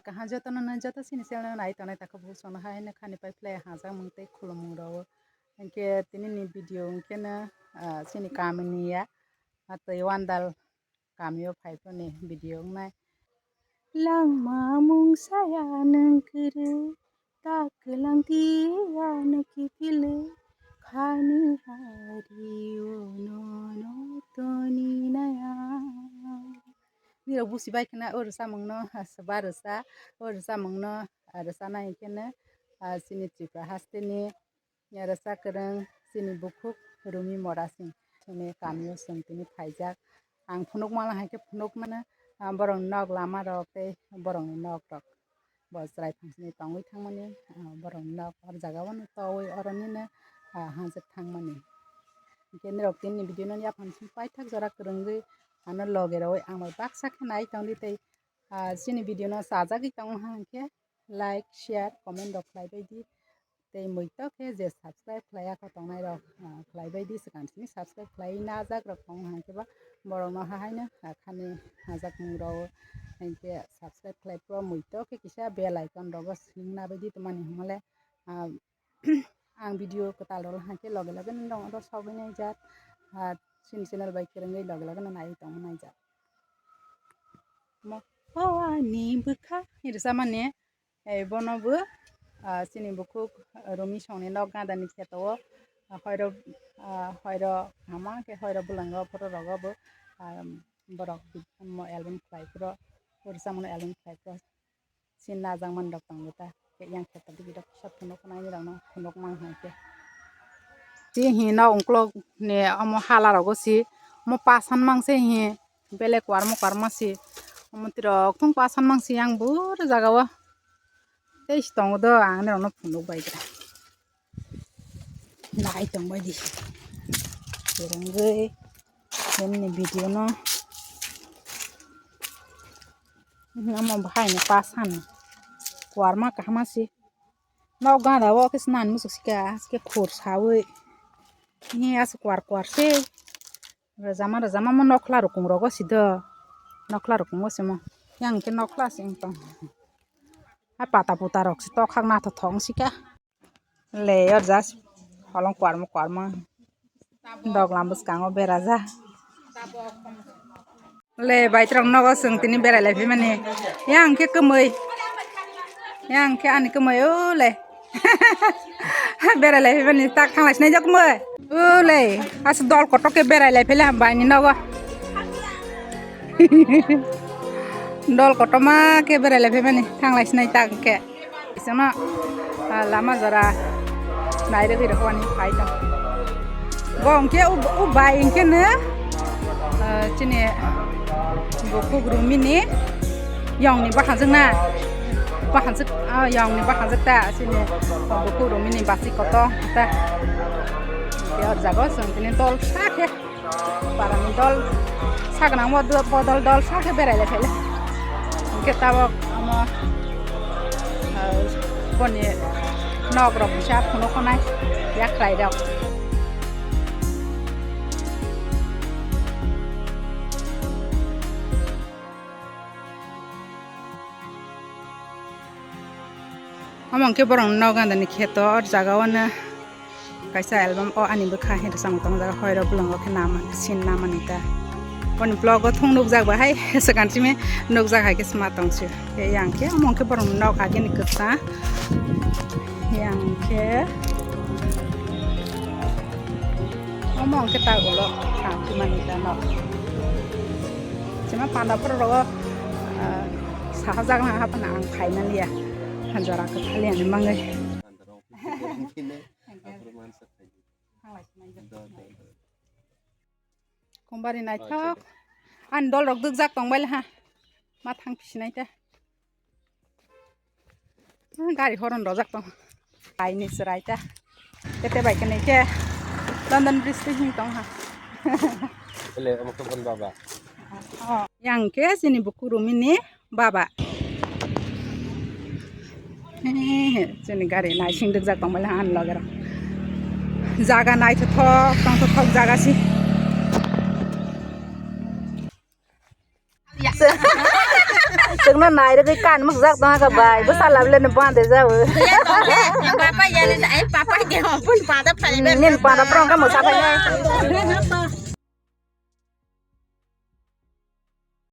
kaha joto no joto sini sel nai tonai ta ko buson hai na khani pai play haja mungte khulumung ro enke tini ni video enke na sini kamini ya atau wandal kamio pai po ni video nai lang mamung saya nengkere tak kelang tia nakipile khani hari ono no toni naya Nira busi baik na urusa mengno sebarusa urusa mengno arusa na ikene sini tripra hasteni yarasa kereng sini bukuk rumi morasing sini kamio sentini phaijak ang phunuk mala haike phunuk mana borong nog lama rok tei borong nog rok bosrai phangni tongwi thangmani borong nog or jagawano towui oroni na hangjak thangmani kene rok tinni video no ya phansin paithak jora kerengwi ano logeroi angbai baksa khnai tongdi tei sini video no sajagui tong hangke like share comment rok khlaibai di tei muito ke je subscribe khlaya ko tongnai rok khlaibai di sikansini subscribe khlai najak rok tong hangke ba borok no hahaina khani hajak mung ro hangke subscribe khlai pro muito ke kisa bell icon rogo singna bai di tomani hangale ang video kotal rol hangke loge loge nong ro sogai nai jat sini channel bai kerengei loge loge nai tong nai jat mo ani bukha irsa mane ei bonobu sini bukuk rumi songni nog gadani kheto hoiro hama ke hoiro bulango poro rogo bo borok mo album khlai pro ursa mono album khlai pro sin najang man rok tongbuta ke yang kheto di dok sap phunok nai rok no phunok mang haike ti hi na ongklok ne amo hala rogo si mo pasan mangse hi belek war mo karmasi omotirok tung pasan mangsi yang bur jagawa tei stong do ang ne no phunok bai gra nai tong bai di kerengei ni video no amo bahai ne pasan warma kahmasi no gada wo kisnan musuk sika ske khur sawi ni as kwar kwar se rajama mo nokla rukung rogo sido nokla rukung osimo yang ke nokla sing tong a pata puta rok si to khak na to thong sika le yor jas holong kwar ma dog lambus kango beraja le baitrong nogo sung tini berai lai mane yang ke kemoi yang ke ani kemoi o le berai lai mane tak thang lai jok moi o le as dol kotok ke berai lai phele bai ni nogo dol kotoma ke berai lai mane thang lai snai tak ke isona lama jara nai re ro ani phai ta bong ke u bai ke ne chine bokuk rumi ni yang ni bahanjak na bahanjak yang ni bahanjak ta sini bokuk rumi ni basi koto ta ke jago sentini tol sakhe parani tol sakna mo bodol dol sakhe berai le phele ke tabo amo boni nog rok sa phuno khonai yak klai rok among ke borong nogan dani kheto or jagawana kaisa album o ani bukha he sang tong jaga hoiro bulango ke nama sin nama nita pon blog o thong nukjak ba hai sekanti me nukjak hai ke sma tong se ke yang ke among ke borong nog age ni ksa yang ke among ke ta ulo ta ki manita no cuma panda pro ro sahajak na hapana ang final ya hanjara ke kalian mangai kumbari nai thok an dol rok dukjak tongbai ha ma thang pisinai ta gari horon rojak tong ai ni serai ta kete bai kene ke London Bridge te hing tong ha ele amo ke bon baba yang ke sini buku rumi ni baba sini gari nai sing dukjak tongbai ha an logera jaga nai thok jaga si từng nó này cái can mức rác đó các bài bữa sau làm lên nó ban để ra rồi papa ya le ai papa dia pun pada pale nên qua nó prong cái một sao phải